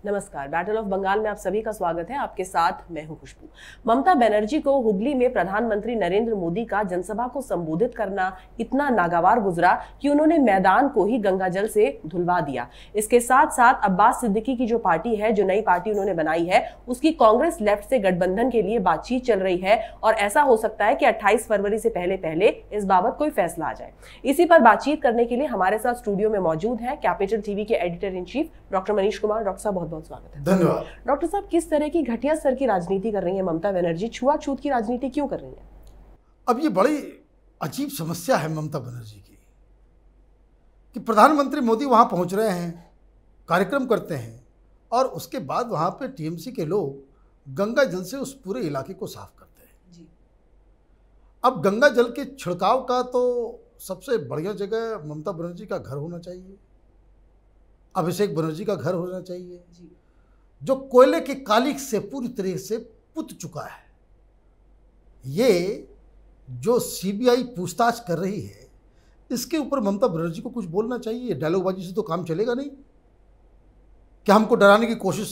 नमस्कार। Battle of Bengal में आप सभी का स्वागत है। आपके साथ मैं हूं खुशबू। ममता बनर्जी को हुगली में प्रधानमंत्री नरेंद्र मोदी का जनसभा को संबोधित करना इतना नागवार गुजरा कि उन्होंने मैदान को ही गंगाजल से धुलवा दिया। इसके साथ साथ अब्बास सिद्दीकी की जो पार्टी है, जो नई पार्टी उन्होंने बनाई है, उसकी कांग्रेस लेफ्ट से गठबंधन के लिए बातचीत चल रही है और ऐसा हो सकता है कि 28 फरवरी से पहले इस बाबत कोई फैसला आ जाए। इसी पर बातचीत करने के लिए हमारे साथ स्टूडियो में मौजूद है कैपिटल टीवी के editor in chief doctor Manish Kumar. Doctor साहब बहुत स्वागत है। धन्यवाद। डॉक्टर साहब, किस तरह की घटिया स्तर की राजनीति कर रही है ममता बनर्जी? छुआछूत की राजनीति क्यों कर रही है? अब ये बड़ी अजीब समस्या है ममता बनर्जी की कि प्रधानमंत्री मोदी वहां पहुंच रहे हैं, कार्यक्रम करते हैं और उसके बाद वहां पे टीएमसी के लोग गंगा जल से उस पूरे इलाके को साफ करते हैं जी। अब गंगा जल के छिड़काव का तो सबसे बढ़िया जगह ममता बनर्जी का घर होना चाहिए, अभिषेक बनर्जी का घर होना चाहिए जी, जो कोयले की कालिख से पूरी तरह से पुत चुका है। ये जो सीबीआई पूछताछ कर रही है, इसके ऊपर ममता बनर्जी को कुछ बोलना चाहिए। डायलॉगबाजी से तो काम चलेगा नहीं कि हमको डराने की कोशिश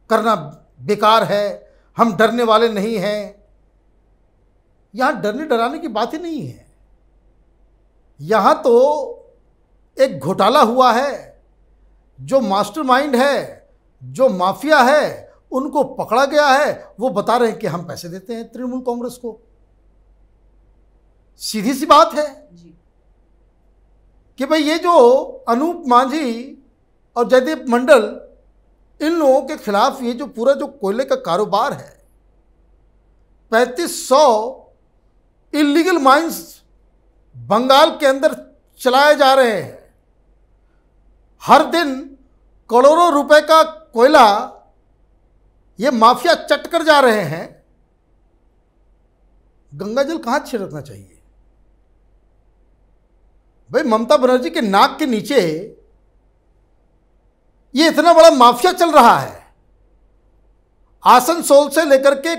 करना बेकार है, हम डरने वाले नहीं हैं। यहाँ डरने डराने की बात ही नहीं है। यहाँ तो एक घोटाला हुआ है, जो मास्टरमाइंड है, जो माफिया है, उनको पकड़ा गया है। वो बता रहे हैं कि हम पैसे देते हैं तृणमूल कांग्रेस को। सीधी सी बात है जी कि भाई ये जो अनूप मांझी और जयदीप मंडल, इन लोगों के खिलाफ ये जो पूरा जो कोयले का कारोबार है, 3500 इलीगल माइंस बंगाल के अंदर चलाए जा रहे हैं। हर दिन करोड़ों रुपए का कोयला ये माफिया चट कर जा रहे हैं। गंगाजल कहां छिड़कना चाहिए? भाई ममता बनर्जी के नाक के नीचे ये इतना बड़ा माफिया चल रहा है। आसनसोल से लेकर के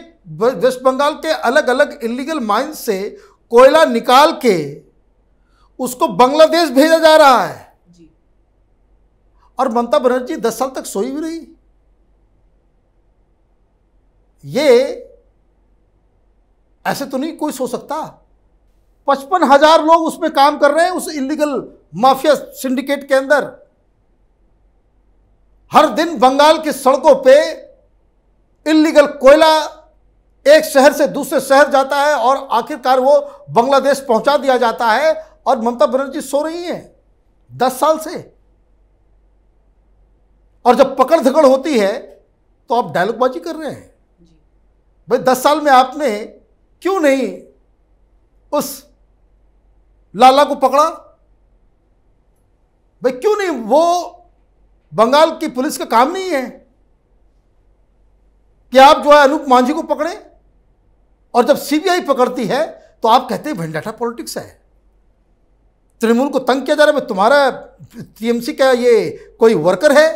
वेस्ट बंगाल के अलग अलग इलीगल माइंस से कोयला निकाल के उसको बांग्लादेश भेजा जा रहा है जी। और ममता बनर्जी 10 साल तक सोई भी रही। ये ऐसे तो नहीं कोई सो सकता। 55,000 लोग उसमें काम कर रहे हैं, उस इलीगल माफिया सिंडिकेट के अंदर। हर दिन बंगाल की सड़कों पे इलीगल कोयला एक शहर से दूसरे शहर जाता है और आखिरकार वो बांग्लादेश पहुंचा दिया जाता है। और ममता बनर्जी सो रही हैं 10 साल से। और जब पकड़ धकड़ होती है तो आप डायलॉगबाजी कर रहे हैं। भाई 10 साल में आपने क्यों नहीं उस लाला को पकड़ा? भाई क्यों नहीं? वो बंगाल की पुलिस का काम नहीं है कि आप जो है अनूप मांझी को पकड़े। और जब सीबीआई पकड़ती है तो आप कहते हैं वेंडाटा पॉलिटिक्स है, तृणमूल को तंग किया जा रहा है। तुम्हारा टीएमसी का ये कोई वर्कर है?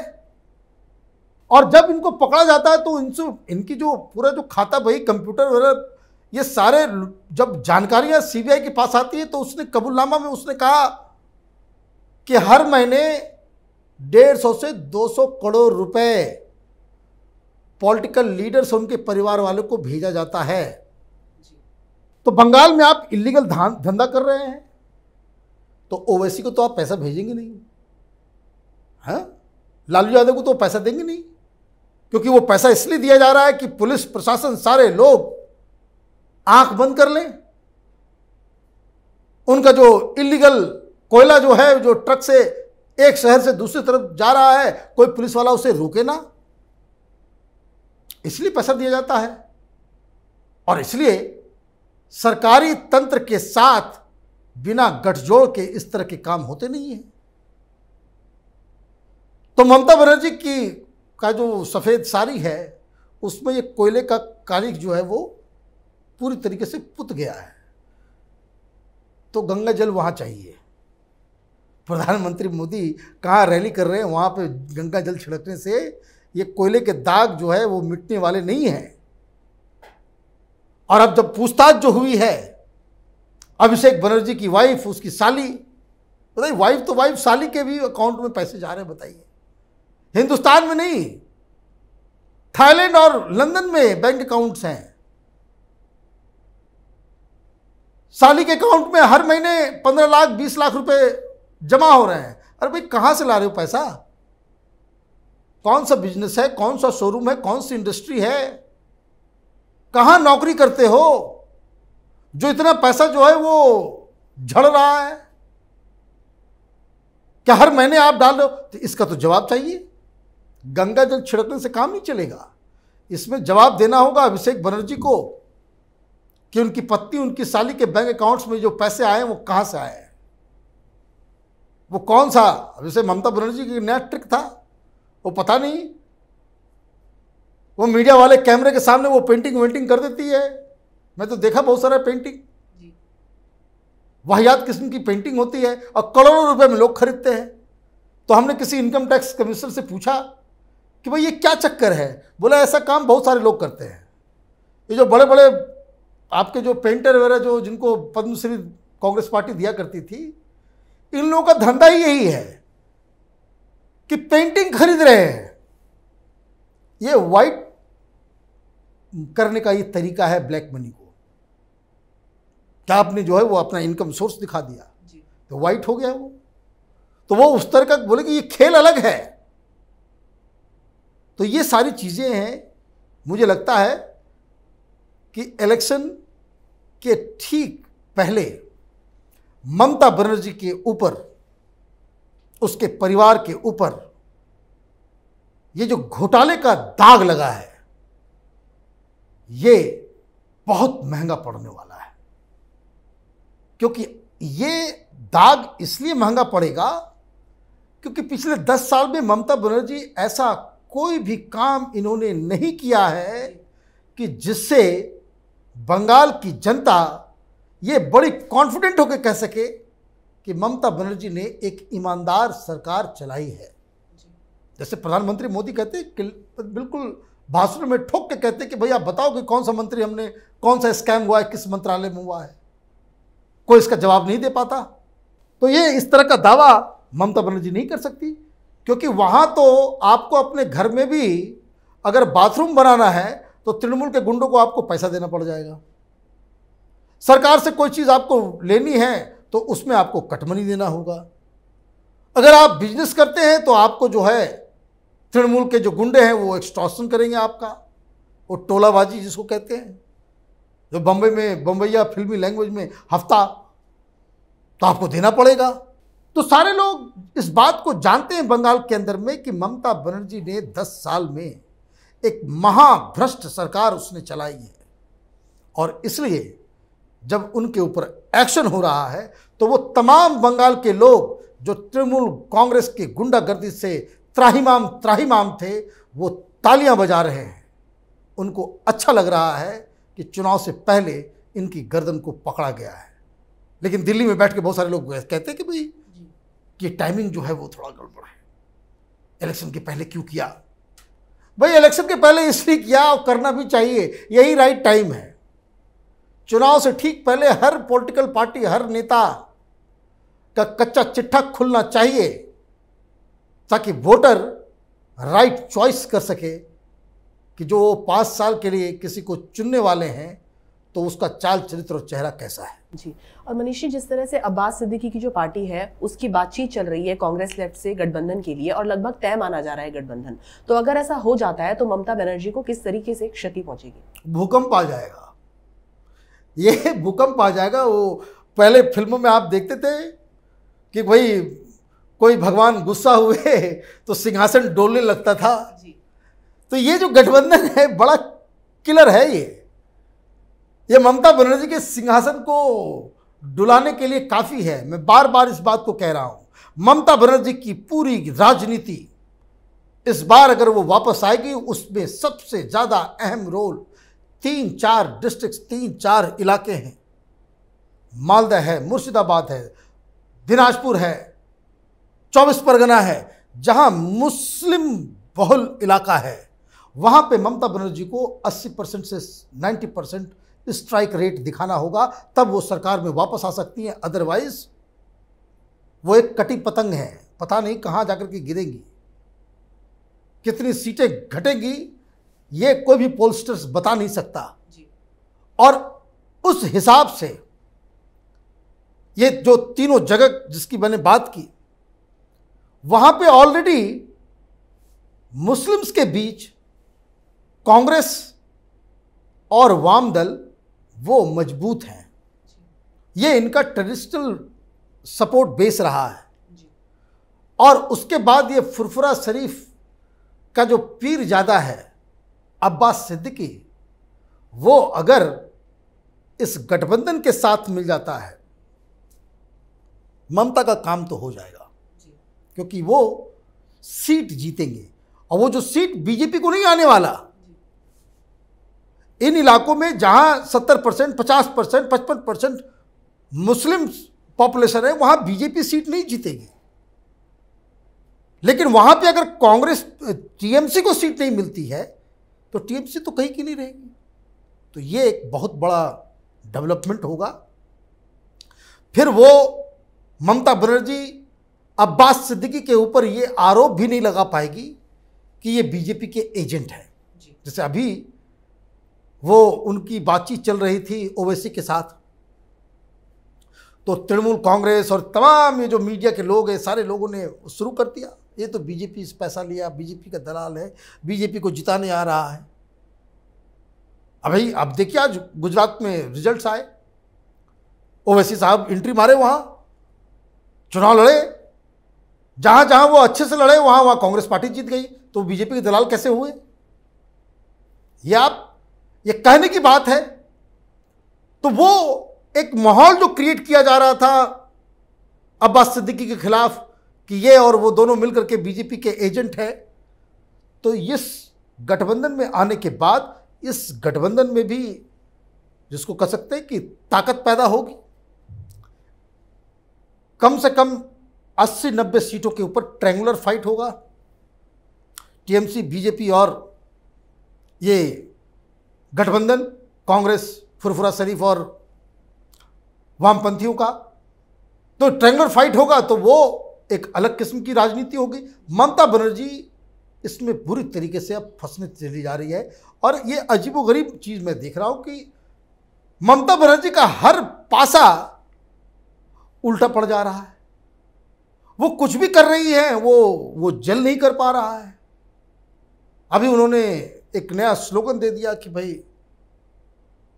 और जब इनको पकड़ा जाता है तो इनकी जो पूरा जो खाता बही, कंप्यूटर वगैरह, ये सारे जब जानकारियां सीबीआई के पास आती है तो उसने कबूलनामा में उसने कहा कि हर महीने 150 से 200 करोड़ रुपए पॉलिटिकल लीडर्स, उनके परिवार वालों को भेजा जाता है। तो बंगाल में आप इलीगल धंधा कर रहे हैं तो ओवैसी को तो आप पैसा भेजेंगे नहीं, हैं? लालू यादव को तो पैसा देंगे नहीं, क्योंकि वो पैसा इसलिए दिया जा रहा है कि पुलिस प्रशासन सारे लोग आंख बंद कर लें। उनका जो इलीगल कोयला जो है, जो ट्रक से एक शहर से दूसरी तरफ जा रहा है, कोई पुलिस वाला उसे रोके ना, इसलिए पैसा दिया जाता है। और इसलिए सरकारी तंत्र के साथ बिना गठजोड़ के इस तरह के काम होते नहीं है। तो ममता बनर्जी का जो सफ़ेद साड़ी है, उसमें ये कोयले का कालिख जो है वो पूरी तरीके से पुत गया है। तो गंगा जल वहाँ चाहिए। प्रधानमंत्री मोदी कहाँ रैली कर रहे हैं, वहाँ पे गंगा जल छिड़कने से ये कोयले के दाग जो है वो मिटने वाले नहीं हैं। और अब जब पूछताछ जो हुई है अभिषेक बनर्जी की वाइफ, उसकी साली, बताइए, वाइफ तो वाइफ, साली के भी अकाउंट में पैसे जा रहे हैं। बताइए हिंदुस्तान में नहीं, थाईलैंड और लंदन में बैंक अकाउंट्स हैं। साली के अकाउंट में हर महीने 15 लाख 20 लाख रुपए जमा हो रहे हैं। अरे भाई, कहां से ला रहे हो पैसा? कौन सा बिजनेस है, कौन सा शोरूम है, कौन सी इंडस्ट्री है, कहां नौकरी करते हो जो इतना पैसा जो है वो झड़ रहा है? क्या हर महीने आप डाल रहे हो? तो इसका तो जवाब चाहिए। गंगा जल छिड़कने से काम नहीं चलेगा। इसमें जवाब देना होगा अभिषेक बनर्जी को कि उनकी पत्नी, उनकी साली के बैंक अकाउंट्स में जो पैसे आए वो कहां से आए हैं, वो कौन सा अभिषेक ममता बनर्जी की नया ट्रिक था, वो पता नहीं। वो मीडिया वाले कैमरे के सामने वो पेंटिंग वेंटिंग कर देती है। मैं तो देखा बहुत सारा पेंटिंग, वाहियात किस्म की पेंटिंग होती है और करोड़ों रुपए में लोग खरीदते हैं। तो हमने किसी इनकम टैक्स कमिश्नर से पूछा कि भाई ये क्या चक्कर है? बोला ऐसा काम बहुत सारे लोग करते हैं। ये जो बड़े बड़े आपके जो पेंटर वगैरह जो जिनको पद्मश्री कांग्रेस पार्टी दिया करती थी, इन लोगों का धंधा ही यही है कि पेंटिंग खरीद रहे हैं। ये वाइट करने का ये तरीका है ब्लैक मनी को। क्या आपने जो है वो अपना इनकम सोर्स दिखा दिया तो वाइट हो गया वो। तो वो उस तरह का बोले कि ये खेल अलग है। तो ये सारी चीजें हैं। मुझे लगता है कि इलेक्शन के ठीक पहले ममता बनर्जी के ऊपर, उसके परिवार के ऊपर ये जो घोटाले का दाग लगा है, ये बहुत महंगा पड़ने वाला है। क्योंकि ये दाग इसलिए महंगा पड़ेगा क्योंकि पिछले 10 साल में ममता बनर्जी ऐसा कोई भी काम इन्होंने नहीं किया है कि जिससे बंगाल की जनता ये बड़ी कॉन्फिडेंट होकर कह सके कि ममता बनर्जी ने एक ईमानदार सरकार चलाई है। जैसे प्रधानमंत्री मोदी कहते हैं, बिल्कुल भाषण में ठोक के कहते हैं कि भैया बताओ कि कौन सा मंत्री हमने, कौन सा स्कैम हुआ है, किस मंत्रालय में हुआ है। कोई इसका जवाब नहीं दे पाता। तो ये इस तरह का दावा ममता बनर्जी नहीं कर सकती, क्योंकि वहां तो आपको अपने घर में भी अगर बाथरूम बनाना है तो तृणमूल के गुंडों को आपको पैसा देना पड़ जाएगा। सरकार से कोई चीज़ आपको लेनी है तो उसमें आपको कटमनी देना होगा। अगर आप बिजनेस करते हैं तो आपको जो है तृणमूल के जो गुंडे हैं वो एक्सटॉर्शन करेंगे आपका, वो टोलाबाजी जिसको कहते हैं, जो बम्बई में बम्बैया फिल्मी लैंग्वेज में हफ्ता, तो आपको देना पड़ेगा। तो सारे लोग इस बात को जानते हैं बंगाल के अंदर में कि ममता बनर्जी ने 10 साल में एक महाभ्रष्ट सरकार उसने चलाई है। और इसलिए जब उनके ऊपर एक्शन हो रहा है तो वो तमाम बंगाल के लोग जो तृणमूल कांग्रेस की गुंडागर्दी से त्राहिमाम थे, वो तालियां बजा रहे हैं। उनको अच्छा लग रहा है कि चुनाव से पहले इनकी गर्दन को पकड़ा गया है। लेकिन दिल्ली में बैठ के बहुत सारे लोग कहते हैं कि भाई कि टाइमिंग जो है वो थोड़ा गड़बड़ है, इलेक्शन के पहले क्यों किया? भाई इलेक्शन के पहले इसलिए किया और करना भी चाहिए, यही राइट टाइम है। चुनाव से ठीक पहले हर पॉलिटिकल पार्टी, हर नेता का कच्चा चिट्ठा खुलना चाहिए ताकि वोटर राइट चॉइस कर सके कि जो 5 साल के लिए किसी को चुनने वाले हैं तो उसका चाल चरित्र और चेहरा कैसा है। जी, और मनीष जी, जिस तरह से अब्बास सिद्दीकी की जो पार्टी है उसकी बातचीत चल रही है कांग्रेस लेफ्ट से गठबंधन के लिए और लगभग तय माना जा रहा है गठबंधन, तो अगर ऐसा हो जाता है तो ममता बनर्जी को किस तरीके से क्षति पहुंचेगी? भूकंप आ जाएगा। ये भूकंप आ जाएगा। वो पहले फिल्मों में आप देखते थे कि भाई कोई भगवान गुस्सा हुए तो सिंहासन डोलने लगता था। तो ये जो गठबंधन है बड़ा किलर है। ये ममता बनर्जी के सिंहासन को डुलाने के लिए काफ़ी है। मैं बार बार इस बात को कह रहा हूं, ममता बनर्जी की पूरी राजनीति इस बार अगर वो वापस आएगी, उसमें सबसे ज़्यादा अहम रोल 3-4 डिस्ट्रिक्ट, 3-4 इलाके हैं। मालदा है, मुर्शिदाबाद है, दिनाजपुर है, 24 परगना है, जहां मुस्लिम बहुल इलाका है। वहां पे ममता बनर्जी को 80% से 90% स्ट्राइक रेट दिखाना होगा, तब वो सरकार में वापस आ सकती हैं। अदरवाइज वो एक कटी पतंग है, पता नहीं कहां जाकर के गिरेंगी। कितनी सीटें घटेंगी ये कोई भी पोलस्टर्स बता नहीं सकता जी। और उस हिसाब से ये जो तीनों जगह जिसकी मैंने बात की, वहां पे ऑलरेडी मुस्लिम्स के बीच कांग्रेस और वाम दल वो मजबूत हैं। ये इनका ट्रेडिशनल सपोर्ट बेस रहा है। और उसके बाद ये फुरफुरा शरीफ का जो पीर ज़्यादा है अब्बास सिद्दीकी, वो अगर इस गठबंधन के साथ मिल जाता है, ममता का काम तो हो जाएगा, क्योंकि वो सीट जीतेंगे। और वो जो सीट बीजेपी को नहीं आने वाला, इन इलाकों में जहां 70%, 50%, 55% मुस्लिम पॉपुलेशन है, वहां बीजेपी सीट नहीं जीतेगी। लेकिन वहां पे अगर कांग्रेस टीएमसी को सीट नहीं मिलती है तो टीएमसी तो कहीं की नहीं रहेगी। तो ये एक बहुत बड़ा डेवलपमेंट होगा। फिर वो ममता बनर्जी अब्बास सिद्दीकी के ऊपर ये आरोप भी नहीं लगा पाएगी कि ये बीजेपी के एजेंट हैं। जैसे अभी वो उनकी बातचीत चल रही थी ओवैसी के साथ, तो तृणमूल कांग्रेस और तमाम ये जो मीडिया के लोग हैं, सारे लोगों ने शुरू कर दिया, ये तो बीजेपी से पैसा लिया, बीजेपी का दलाल है, बीजेपी को जिताने आ रहा है। अभी अब देखिए आज गुजरात में रिजल्ट्स आए, ओवैसी साहब एंट्री मारे, वहाँ चुनाव लड़े, जहाँ जहाँ वो अच्छे से लड़े वहाँ वहाँ कांग्रेस पार्टी जीत गई। तो बीजेपी के दलाल कैसे हुए? ये कहने की बात है। तो वो एक माहौल जो क्रिएट किया जा रहा था अब्बास सिद्दीकी के खिलाफ कि ये और वो दोनों मिलकर के बीजेपी के एजेंट हैं, तो इस गठबंधन में आने के बाद इस गठबंधन में भी जिसको कह सकते हैं कि ताकत पैदा होगी। कम से कम 80-90 सीटों के ऊपर ट्रायंगुलर फाइट होगा, टीएमसी, बीजेपी और ये गठबंधन कांग्रेस, फुरफुरा शरीफ और वामपंथियों का। तो ट्रायंगुलर फाइट होगा, तो वो एक अलग किस्म की राजनीति होगी। ममता बनर्जी इसमें बुरी तरीके से अब फंसने चली जा रही है। और ये अजीबोगरीब चीज़ मैं देख रहा हूँ कि ममता बनर्जी का हर पासा उल्टा पड़ जा रहा है। वो कुछ भी कर रही है, वो जल नहीं कर पा रहा है। अभी उन्होंने एक नया स्लोगन दे दिया कि भाई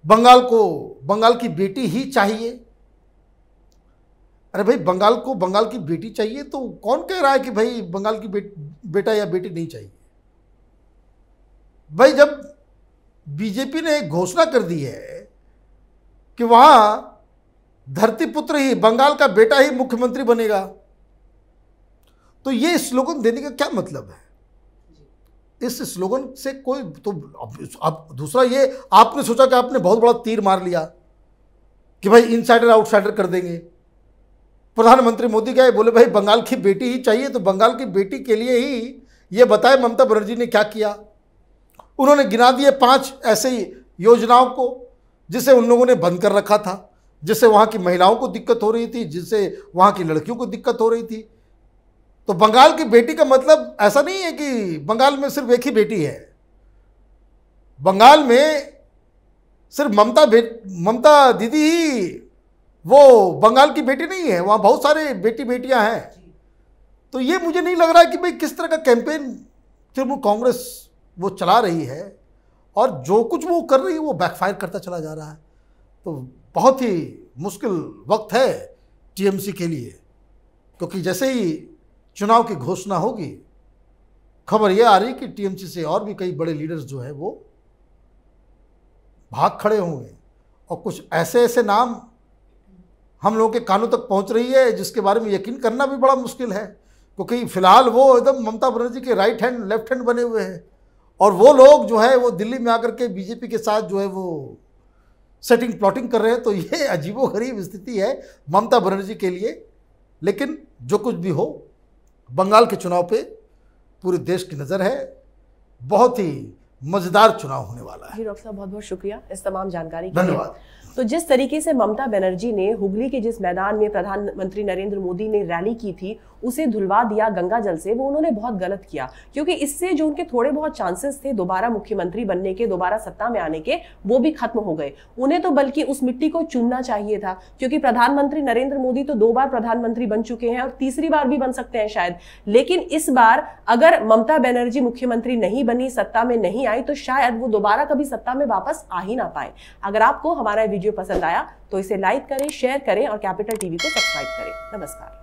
बंगाल की बेटी ही चाहिए। अरे भाई, बंगाल को बंगाल की बेटी चाहिए तो कौन कह रहा है कि भाई बंगाल की बेटा या बेटी नहीं चाहिए? भाई, जब बीजेपी ने एक घोषणा कर दी है कि वहां धरतीपुत्र ही, बंगाल का बेटा ही मुख्यमंत्री बनेगा, तो ये स्लोगन देने का क्या मतलब है? इस स्लोगन से कोई तो अब दूसरा ये आपने सोचा कि आपने बहुत बड़ा तीर मार लिया कि भाई इनसाइडर आउटसाइडर कर देंगे। प्रधानमंत्री मोदी गए, बोले भाई बंगाल की बेटी ही चाहिए, तो बंगाल की बेटी के लिए ही ये बताए ममता बनर्जी ने क्या किया। उन्होंने गिना दिए 5 ऐसे योजनाओं को जिसे उन लोगों ने बंद कर रखा था, जिससे वहाँ की महिलाओं को दिक्कत हो रही थी, जिससे वहाँ की लड़कियों को दिक्कत हो रही थी। तो बंगाल की बेटी का मतलब ऐसा नहीं है कि बंगाल में सिर्फ एक ही बेटी है। बंगाल में सिर्फ ममता दीदी ही वो बंगाल की बेटी नहीं है, वहाँ बहुत सारे बेटियां हैं। तो ये मुझे नहीं लग रहा है कि भाई किस तरह का कैंपेन तृणमूल कांग्रेस वो चला रही है, और जो कुछ वो कर रही है वो बैकफायर करता चला जा रहा है। तो बहुत ही मुश्किल वक्त है टीएमसी के लिए, क्योंकि जैसे ही चुनाव की घोषणा होगी, खबर ये आ रही कि टीएमसी से और भी कई बड़े लीडर्स जो है वो भाग खड़े होंगे, और कुछ ऐसे नाम हम लोगों के कानों तक पहुंच रही है जिसके बारे में यकीन करना भी बड़ा मुश्किल है, क्योंकि फिलहाल वो एकदम ममता बनर्जी के राइट हैंड लेफ्ट हैंड बने हुए हैं। और वो लोग जो है वो दिल्ली में आकर के बीजेपी के साथ जो है वो सेटिंग प्लॉटिंग कर रहे हैं। तो ये अजीबोगरीब स्थिति है ममता बनर्जी के लिए। लेकिन जो कुछ भी हो, बंगाल के चुनाव पे पूरे देश की नज़र है। बहुत ही मज़ेदार चुनाव होने वाला है। जी डॉक्टर साहब, बहुत बहुत शुक्रिया इस तमाम जानकारी के लिए। धन्यवाद। तो जिस तरीके से ममता बनर्जी ने हुगली के जिस मैदान में प्रधानमंत्री नरेंद्र मोदी ने रैली की थी उसे धुलवा दिया गंगा जल से, वो उन्होंने बहुत गलत किया, क्योंकि इससे जो उनके थोड़े बहुत चांसेस थे दोबारा मुख्यमंत्री बनने के, दोबारा सत्ता में आने के, वो भी खत्म हो गए। उन्हें तो बल्कि उस मिट्टी को चूमना चाहिए था, क्योंकि प्रधानमंत्री नरेंद्र मोदी तो 2 बार प्रधानमंत्री बन चुके हैं और तीसरी बार भी बन सकते हैं शायद। लेकिन इस बार अगर ममता बनर्जी मुख्यमंत्री नहीं बनी, सत्ता में नहीं आई, तो शायद वो दोबारा कभी सत्ता में वापस आ ही ना पाए। अगर आपको हमारा वीडियो पसंद आया तो इसे लाइक करें, शेयर करें और कैपिटल टीवी को सब्सक्राइब करें। नमस्कार।